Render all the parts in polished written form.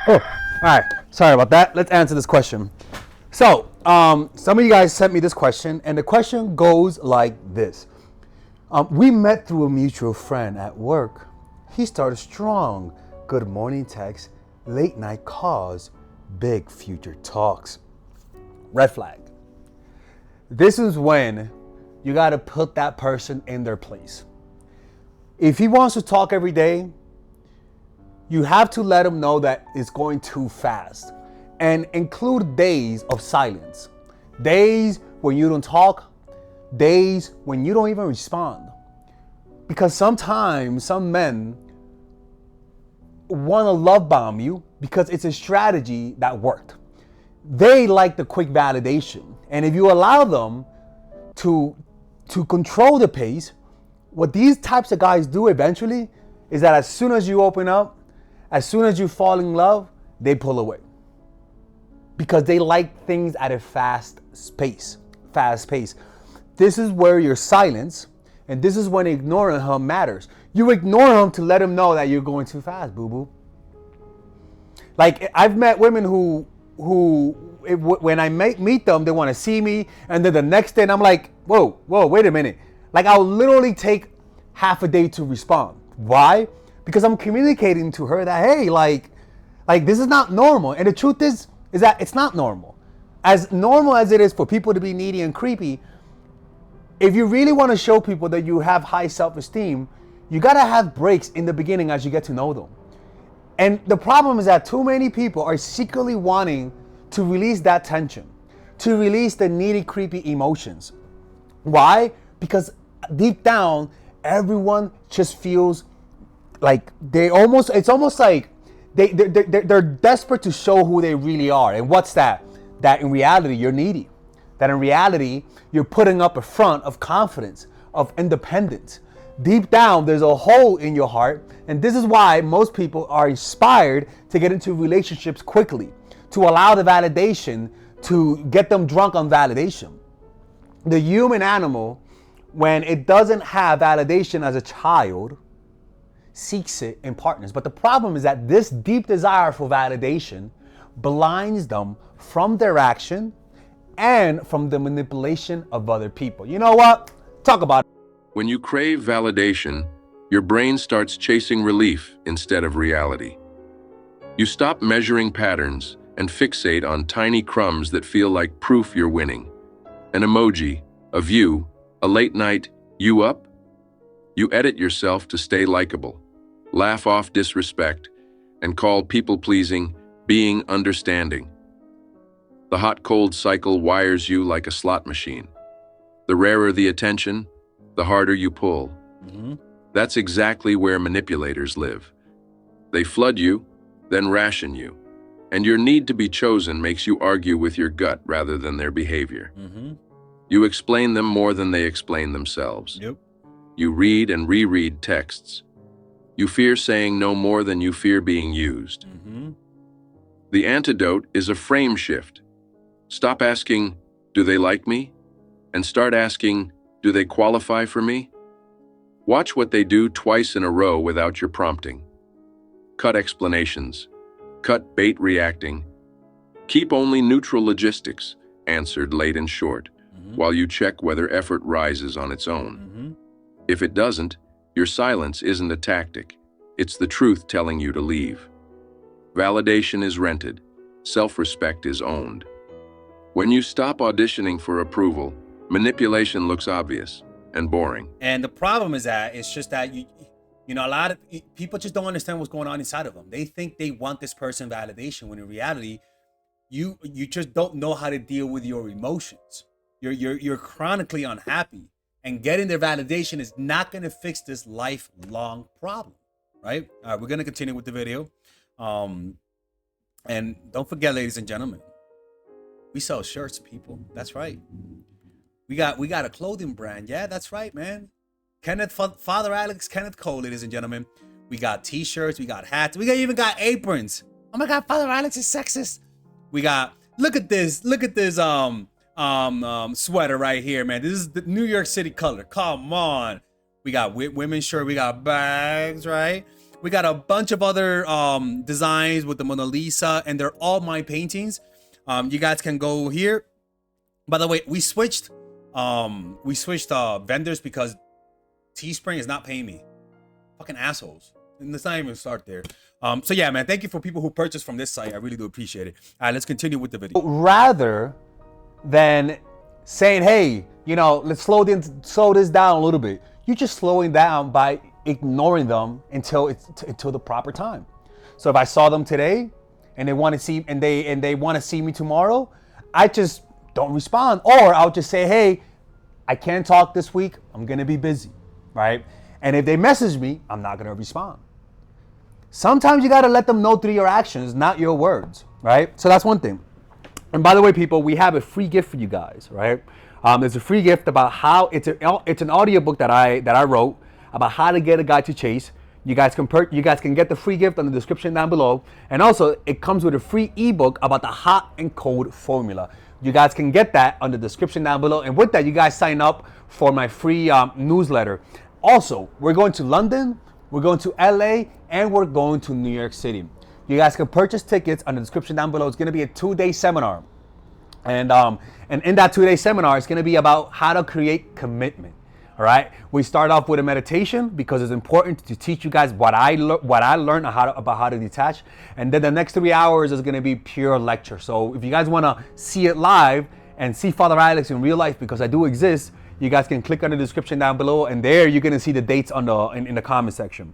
Oh, all right. Sorry about that. Let's answer this question. So, some of you guys sent me this question, and the question goes like this. We met through a mutual friend at work. He started strong. Good morning texts, late night calls, big future talks. Red flag. This is when you got to put that person in their place. If he wants to talk every day, you have to let him know that it's going too fast and include days of silence. Days when you don't talk, days when you don't even respond. Because sometimes some men want to love bomb you because it's a strategy that worked. They like the quick validation. And if you allow them to control the pace, what these types of guys do eventually is that as soon as you open up, as soon as you fall in love, they pull away. Because they like things at a fast pace. This is where your silence, and this is when ignoring him matters. You ignore him to let him know that you're going too fast, boo-boo. Like, I've met women who when I meet them, they want to see me, and then the next day, and I'm like, whoa, wait a minute. Like, I'll literally take half a day to respond. Why? Because I'm communicating to her that, hey, like this is not normal. And the truth is that it's not normal. As normal as it is for people to be needy and creepy, if you really want to show people that you have high self-esteem, you got to have breaks in the beginning as you get to know them. And the problem is that too many people are secretly wanting to release that tension, to release the needy, creepy emotions. Why? Because deep down, everyone just feels like it's almost like they're desperate to show who they really are. And what's that? That in reality, you're needy. That in reality, you're putting up a front of confidence, of independence. Deep down, there's a hole in your heart. And this is why most people are inspired to get into relationships quickly, to allow the validation to get them drunk on validation. The human animal, when it doesn't have validation as a child, seeks it in partners. But the problem is that this deep desire for validation blinds them from their action and from the manipulation of other people. You know what? Talk about it. When you crave validation, your brain starts chasing relief instead of reality. You stop measuring patterns and fixate on tiny crumbs that feel like proof you're winning. An emoji, a view, a late night, you up? You edit yourself to stay likable, laugh off disrespect, and call people-pleasing being understanding. The hot-cold cycle wires you like a slot machine. The rarer the attention, the harder you pull. That's exactly where manipulators live. They flood you, then ration you. And your need to be chosen makes you argue with your gut rather than their behavior. You explain them more than they explain themselves. Yep. You read and reread texts. You fear saying no more than you fear being used. The antidote is a frame shift. Stop asking, do they like me? And start asking, do they qualify for me? Watch what they do twice in a row without your prompting. Cut explanations. Cut bait reacting. Keep only neutral logistics, answered late and short, while you check whether effort rises on its own. If it doesn't, your silence isn't a tactic. It's the truth telling you to leave. Validation is rented. Self-respect is owned. When you stop auditioning for approval, manipulation looks obvious and boring. And the problem is that it's just that you know, a lot of people just don't understand what's going on inside of them. They think they want this person validation when in reality, you just don't know how to deal with your emotions. You're chronically unhappy, and getting their validation is not going to fix this lifelong problem, right? All right, we're going to continue with the video. And don't forget, ladies and gentlemen, we sell shirts, people. That's right. We got a clothing brand. Yeah, that's right, man. Father Alex Kenneth Cole, ladies and gentlemen. We got t-shirts, we got hats, even got aprons. Oh my God, Father Alex is sexist. We got, look at this sweater right here, man. This is the New York City color. Come on. We got women's shirt, we got bags, right? We got a bunch of other designs with the Mona Lisa, and they're all my paintings. You guys can go here. By the way, we switched vendors because Teespring is not paying me. Fucking assholes. And let's not even start there. So yeah, man, thank you for people who purchased from this site. I really do appreciate it. All right, let's continue with the video. Rather than saying, hey, you know, let's slow this down a little bit. You're just slowing down by ignoring them until the proper time. So if I saw them today and they want to see and they want to see me tomorrow, I just don't respond. Or I'll just say, hey, I can't talk this week. I'm gonna be busy, right? And if they message me, I'm not gonna respond. Sometimes you gotta let them know through your actions, not your words, right? So that's one thing. And by the way, people, we have a free gift for you guys, right? There's a free gift about how it's an audiobook that I wrote about how to get a guy to chase. You guys can get the free gift on the description down below, and also it comes with a free ebook about the hot and cold formula. You guys can get that on the description down below, and with that, you guys sign up for my free newsletter. Also, we're going to London, we're going to LA, and we're going to New York City. You guys can purchase tickets on the description down below. It's going to be a 2-day seminar. And in that 2-day seminar, it's going to be about how to create commitment. All right. We start off with a meditation because it's important to teach you guys what I learned about how to detach. And then the next 3 hours is going to be pure lecture. So if you guys want to see it live and see Father Alex in real life, because I do exist, you guys can click on the description down below, and there you're going to see the dates on in the comment section.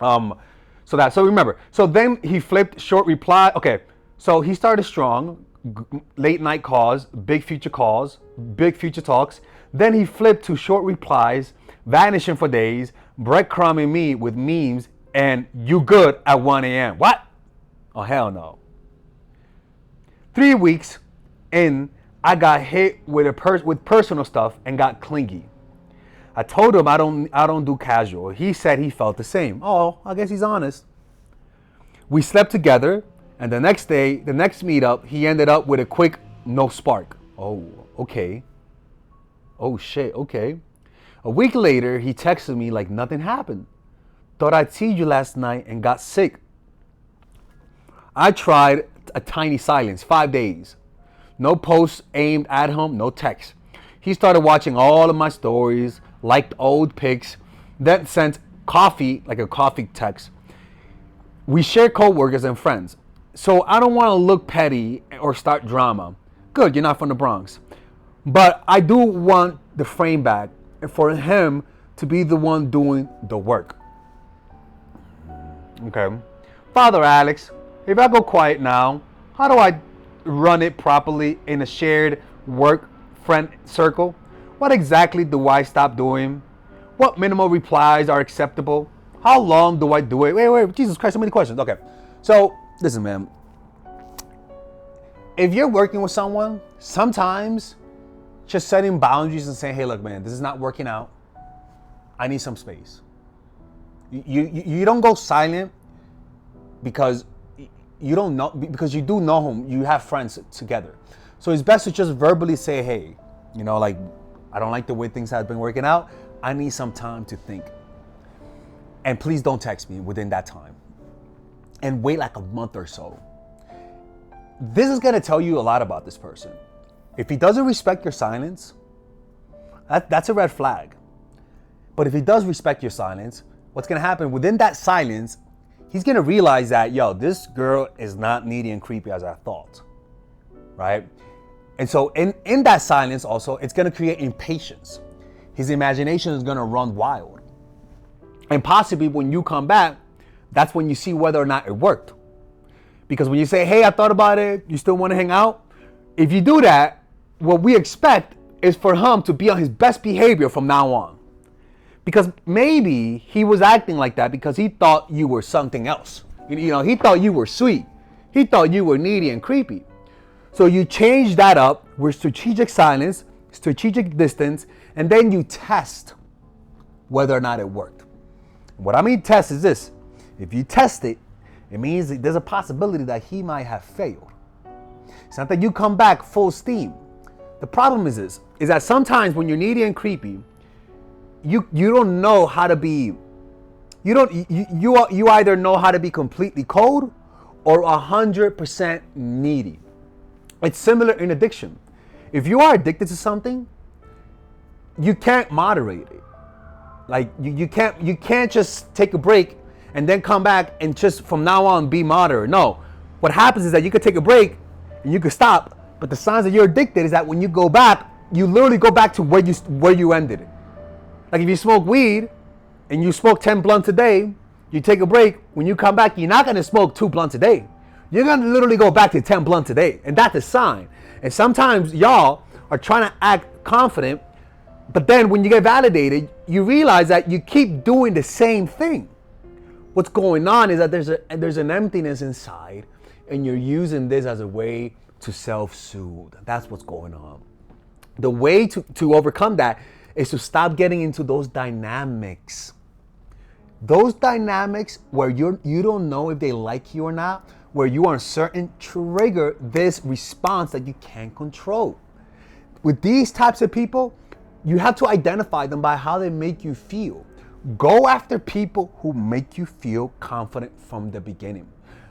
So remember. So then he flipped short reply. Okay. So he started strong. Late night calls, big future talks. Then he flipped to short replies, vanishing for days, breadcrumbing me with memes, and you good at 1 a.m. What? Oh, hell no. 3 weeks in, I got hit with personal stuff and got clingy. I told him I don't do casual. He said he felt the same. Oh, I guess he's honest. We slept together. And the next day, the next meetup, he ended up with a quick no spark. Oh, okay. Oh, shit, okay. A week later, he texted me like nothing happened. Thought I'd see you last night and got sick. I tried a tiny silence, 5 days. No posts aimed at him, no text. He started watching all of my stories, liked old pics, then sent coffee, like a coffee text. We share co-workers and friends. So I don't want to look petty or start drama. Good, you're not from the Bronx. But I do want the frame back and for him to be the one doing the work. Okay. Father Alex, if I go quiet now, how do I run it properly in a shared work friend circle? What exactly do I stop doing? What minimal replies are acceptable? How long do I do it? Wait, Jesus Christ, so many questions. Okay. So, listen, man. If you're working with someone, sometimes just setting boundaries and saying, hey, look, man, this is not working out. I need some space. You don't go silent because you don't know, because you do know him. You have friends together. So it's best to just verbally say, hey, you know, like, I don't like the way things have been working out. I need some time to think. And please don't text me within that time. And wait like a month or so. This is going to tell you a lot about this person. If he doesn't respect your silence, that's a red flag. But if he does respect your silence, what's going to happen within that silence, he's going to realize that, yo, this girl is not needy and creepy as I thought, right? And so in that silence also, it's going to create impatience. His imagination is going to run wild. And possibly when you come back, that's when you see whether or not it worked. Because when you say, hey, I thought about it, you still want to hang out? If you do that, what we expect is for him to be on his best behavior from now on. Because maybe he was acting like that because he thought you were something else. You know, he thought you were sweet. He thought you were needy and creepy. So you change that up with strategic silence, strategic distance, and then you test whether or not it worked. What I mean test is this. If you test it, it means that there's a possibility that he might have failed. It's not that you come back full steam. The problem is this, is that sometimes when you're needy and creepy, you don't know how to be You either know how to be completely cold or 100% needy. It's similar in addiction. If you are addicted to something, you can't moderate it. Like you can't just take a break and then come back and just from now on be moderate. No. What happens is that you could take a break and you could stop, but the signs that you're addicted is that when you go back, you literally go back to where you ended it. Like if you smoke weed and you smoke 10 blunts a day, you take a break, when you come back, you're not gonna smoke 2 blunts a day. You're gonna literally go back to 10 blunts a day. And that's a sign. And sometimes y'all are trying to act confident, but then when you get validated, you realize that you keep doing the same thing. What's going on is that there's an emptiness inside, and you're using this as a way to self-soothe. That's what's going on. The way to overcome that is to stop getting into those dynamics. Those dynamics where you don't know if they like you or not, where you are uncertain, trigger this response that you can't control. With these types of people, you have to identify them by how they make you feel. Go after people who make you feel confident from the beginning.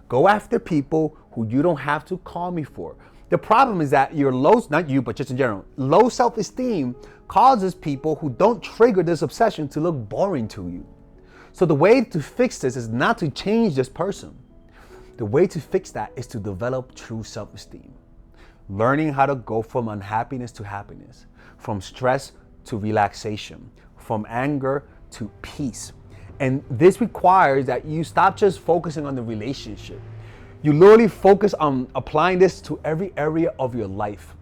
Go after people who you don't have to call me for. The problem is that your low, not you, but just in general, low self-esteem causes people who don't trigger this obsession to look boring to you. So the way to fix this is not to change this person. The way to fix that is to develop true self-esteem. Learning how to go from unhappiness to happiness, from stress to relaxation, from anger to peace. And this requires that you stop just focusing on the relationship. You literally focus on applying this to every area of your life.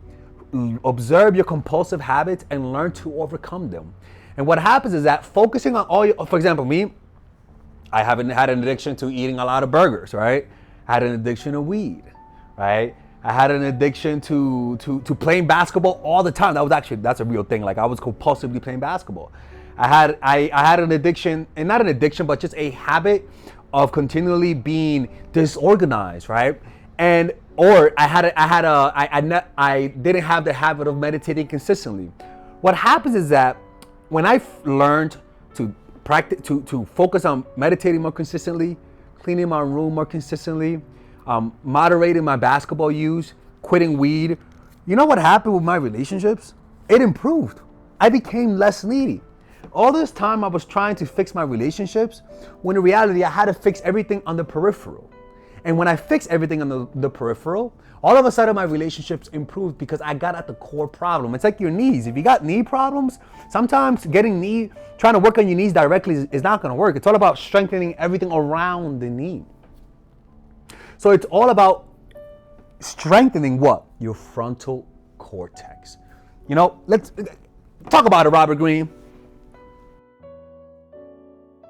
Observe your compulsive habits and learn to overcome them. And what happens is that focusing on all your, for example, me, I haven't had an addiction to eating a lot of burgers, right? I had an addiction to weed, right? I had an addiction to playing basketball all the time. That's a real thing. Like I was compulsively playing basketball. I had an addiction, and not an addiction, but just a habit of continually being disorganized, right? And or I didn't have the habit of meditating consistently. What happens is that when I learned to practice to focus on meditating more consistently, cleaning my room more consistently, moderating my basketball use, quitting weed, you know what happened with my relationships? It improved. I became less needy. All this time I was trying to fix my relationships, when in reality I had to fix everything on the peripheral. And when I fixed everything on the peripheral, all of a sudden my relationships improved because I got at the core problem. It's like your knees. If you got knee problems, sometimes trying to work on your knees directly is not gonna work. It's all about strengthening everything around the knee. So it's all about strengthening what? Your frontal cortex. You know, let's talk about it, Robert Greene.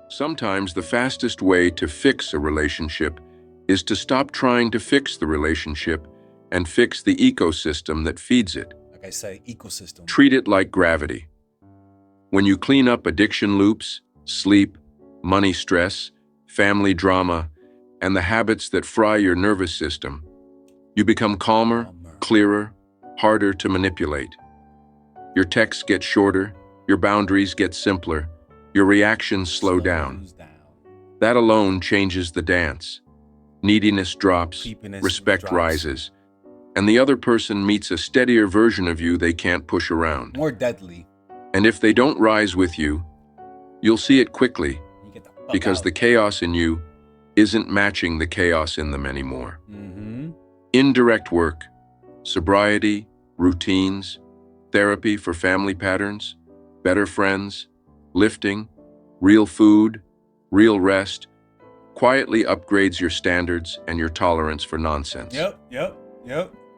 Sometimes the fastest way to fix a relationship is to stop trying to fix the relationship and fix the ecosystem that feeds it. Like I say, ecosystem. Treat it like gravity. When you clean up addiction loops, sleep, money stress, family drama, and the habits that fry your nervous system, you become calmer, clearer, harder to manipulate. Your texts get shorter, your boundaries get simpler, your reactions slow down. That alone changes the dance. Neediness drops, respect rises, and the other person meets a steadier version of you they can't push around. More deadly. And if they don't rise with you, you'll see it quickly, because the chaos in you isn't matching the chaos in them anymore. Indirect work, sobriety, routines, therapy for family patterns, better friends, lifting, real food, real rest, quietly upgrades your standards and your tolerance for nonsense. Yep.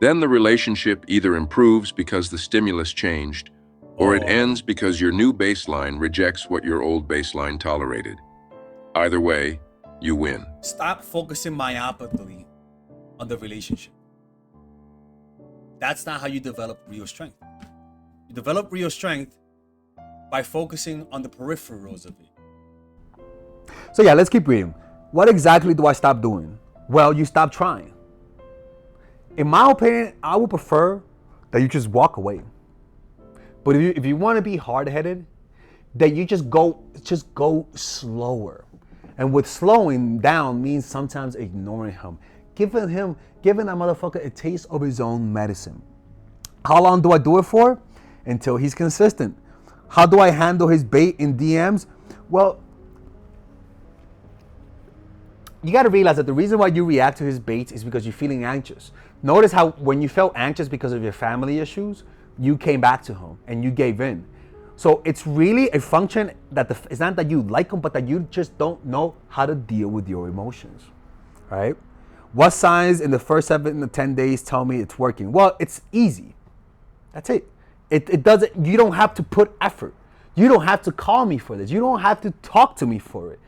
Then the relationship either improves because the stimulus changed, or it ends because your new baseline rejects what your old baseline tolerated. Either way, you win. Stop focusing myopically on the relationship. That's not how you develop real strength. You develop real strength by focusing on the peripherals of it. So yeah, let's keep reading. What exactly do I stop doing? Well, you stop trying. In my opinion, I would prefer that you just walk away. But if you want to be hard-headed, then you just go slower. And with slowing down means sometimes ignoring him. Giving that motherfucker a taste of his own medicine. How long do I do it for? Until he's consistent. How do I handle his bait in DMs? Well, you got to realize that the reason why you react to his baits is because you're feeling anxious. Notice how when you felt anxious because of your family issues, you came back to him and you gave in. So it's really a function that it's not that you like him, but that you just don't know how to deal with your emotions, right? What signs in the first 7 to 10 days tell me it's working? Well, it's easy. That's it. It doesn't, you don't have to put effort. You don't have to call me for this. You don't have to talk to me for it.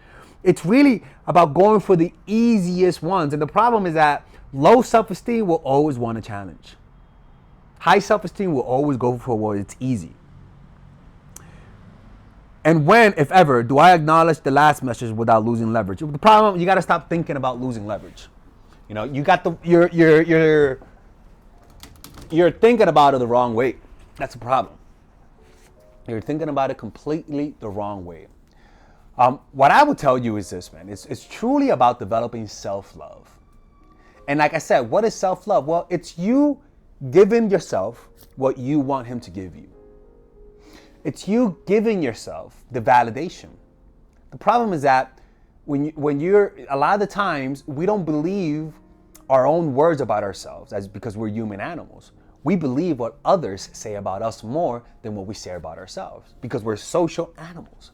It's really about going for the easiest ones. And the problem is that low self-esteem will always want a challenge. High self-esteem will always go for what it's easy. And when, if ever, do I acknowledge the last message without losing leverage? The problem, you got to stop thinking about losing leverage. You know, you got you're thinking about it the wrong way. That's the problem. You're thinking about it completely the wrong way. What I would tell you is this, man. It's truly about developing self-love. And like I said, what is self-love? Well, it's you giving yourself what you want him to give you. It's you giving yourself the validation. The problem is that when you're, a lot of the times, we don't believe our own words about ourselves because we're human animals. We believe what others say about us more than what we say about ourselves because we're social animals.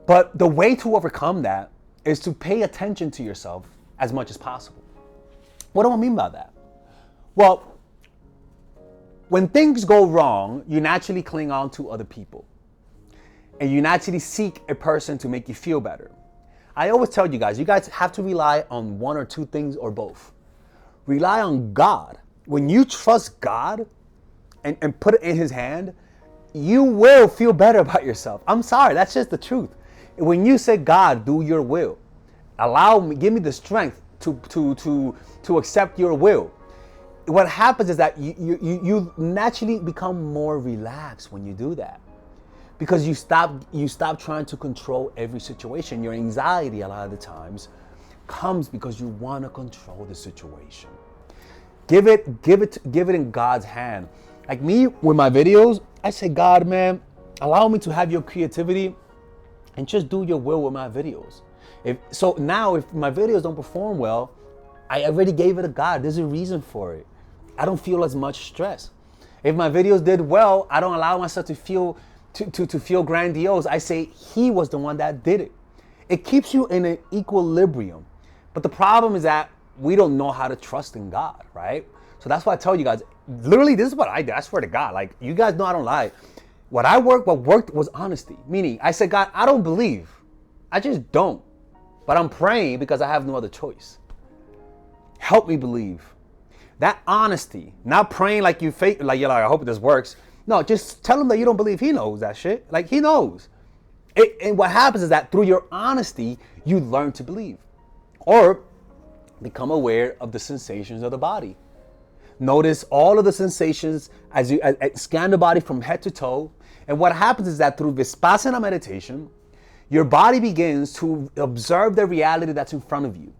But the way to overcome that is to pay attention to yourself as much as possible. What do I mean by that? Well, when things go wrong, you naturally cling on to other people. And you naturally seek a person to make you feel better. I always tell you guys have to rely on one or two things or both. Rely on God. When you trust God and put it in his hand, you will feel better about yourself. I'm sorry, that's just the truth. When you say, God, do your will, give me the strength to accept your will. What happens is that you naturally become more relaxed when you do that. Because you stop trying to control every situation. Your anxiety a lot of the times comes because you want to control the situation. Give it in God's hand. Like me with my videos, I say, God, man, allow me to have your creativity and just do your will with my videos. If my videos don't perform well, I already gave it to God. There's a reason for it. I don't feel as much stress. If my videos did well, I don't allow myself to feel grandiose. I say he was the one that did it. It keeps you in an equilibrium. But the problem is that we don't know how to trust in God, right? So that's why I tell you guys, literally, this is what I did. I swear to God, like, you guys know I don't lie. What worked was honesty. Meaning, I said, God, I don't believe. I just don't. But I'm praying because I have no other choice. Help me believe. That honesty, not praying like you fake, like you're like, I hope this works. No, just tell him that you don't believe. He knows that shit. Like, he knows. And what happens is that through your honesty, you learn to believe. Or become aware of the sensations of the body. Notice all of the sensations as you scan the body from head to toe. And what happens is that through Vipassana meditation, your body begins to observe the reality that's in front of you.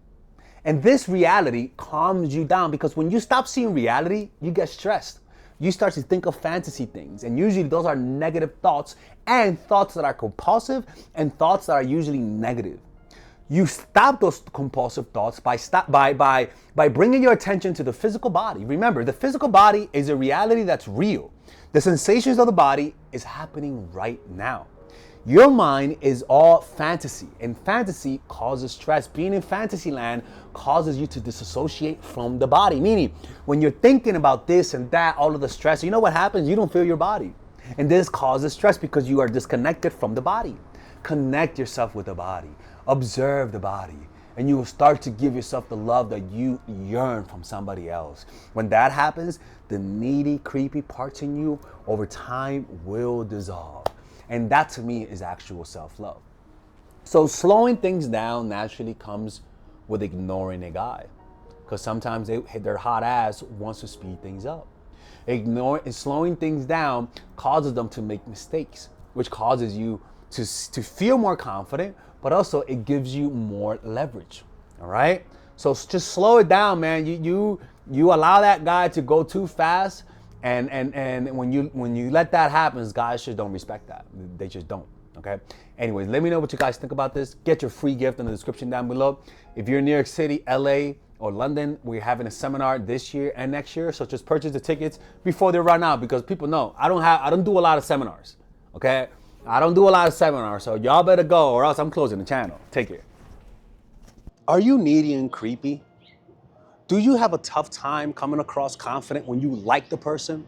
And this reality calms you down because when you stop seeing reality, you get stressed. You start to think of fantasy things. And usually those are negative thoughts and thoughts that are compulsive and thoughts that are usually negative. You stop those compulsive thoughts by bringing your attention to the physical body. Remember, the physical body is a reality that's real. The sensations of the body is happening right now. Your mind is all fantasy, and fantasy causes stress. Being in fantasy land causes you to disassociate from the body. Meaning, when you're thinking about this and that, all of the stress, you know what happens? You don't feel your body. And this causes stress because you are disconnected from the body. Connect yourself with the body. Observe the body. And you will start to give yourself the love that you yearn from somebody else. When that happens, the needy, creepy parts in you over time will dissolve. And that to me is actual self-love. So slowing things down naturally comes with ignoring a guy. Because sometimes their hot ass wants to speed things up. Slowing things down causes them to make mistakes, which causes you to feel more confident, but also it gives you more leverage. All right. So just slow it down, man. You allow that guy to go too fast, and when you let that happen, guys just don't respect that. They just don't. Okay. Anyways, let me know what you guys think about this. Get your free gift in the description down below. If you're in New York City, LA, or London, we're having a seminar this year and next year. So just purchase the tickets before they run out, because people know I don't do a lot of seminars. Okay. I don't do a lot of seminars, so y'all better go or else I'm closing the channel. Take care. Are you needy and creepy? Do you have a tough time coming across confident when you like the person?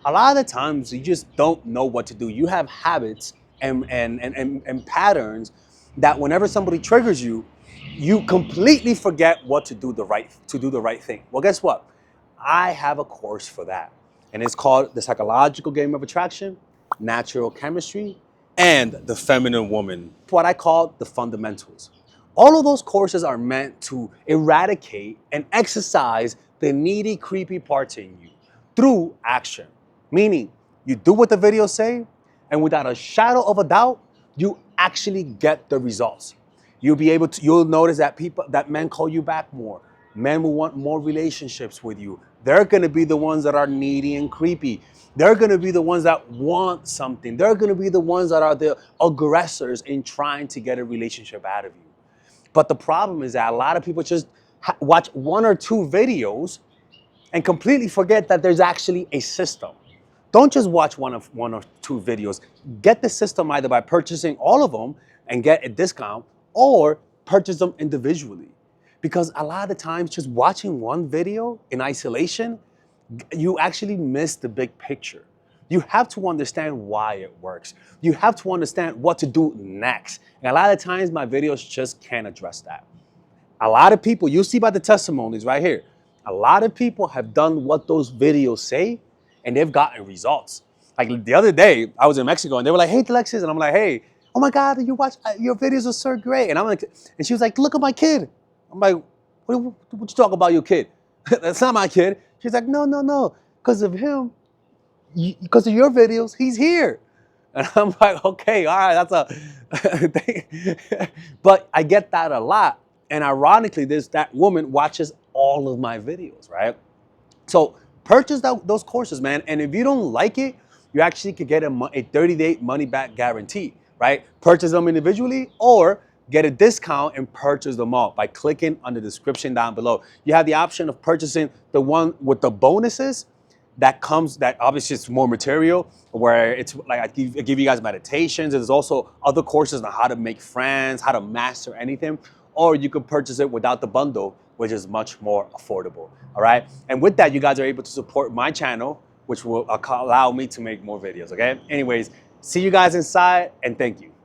A lot of the times you just don't know what to do. You have habits and patterns that whenever somebody triggers you, you completely forget what to do the right thing. Well, guess what? I have a course for that. And it's called The Psychological Game of Attraction, Natural Chemistry, and The Feminine Woman. What I call the fundamentals. All of those courses are meant to eradicate and exercise the needy, creepy parts in you through action. Meaning, you do what the videos say, and without a shadow of a doubt, you actually get the results. You'll notice that men call you back more. Men will want more relationships with you. They're gonna be the ones that are needy and creepy. They're gonna be the ones that want something. They're gonna be the ones that are the aggressors in trying to get a relationship out of you. But the problem is that a lot of people just watch one or two videos and completely forget that there's actually a system. Don't just watch one or two videos. Get the system either by purchasing all of them and get a discount, or purchase them individually. Because a lot of the times just watching one video in isolation, you actually miss the big picture. You have to understand why it works. You have to understand what to do next. And a lot of times my videos just can't address that. A lot of people, you see by the testimonies right here, a lot of people have done what those videos say and they've gotten results. Like the other day, I was in Mexico and they were like, "Hey, Alexis," and I'm like, "Hey, oh my God, your videos are so great." And I'm like, and she was like, "Look at my kid." I'm like, what you talk about your kid? That's not my kid. She's like, no, because of him, because of your videos, he's here. And I'm like, okay, all right, that's a thing. But I get that a lot. And ironically, that woman watches all of my videos, right? So purchase those courses, man. And if you don't like it, you actually could get a 30-day money-back guarantee, right? Purchase them individually or get a discount and purchase them all by clicking on the description down below. You have the option of purchasing the one with the bonuses that obviously it's more material, where it's like I give you guys meditations. There's also other courses on how to make friends, how to master anything, or you could purchase it without the bundle, which is much more affordable. All right. And with that, you guys are able to support my channel, which will allow me to make more videos. Okay. Anyways, see you guys inside, and thank you.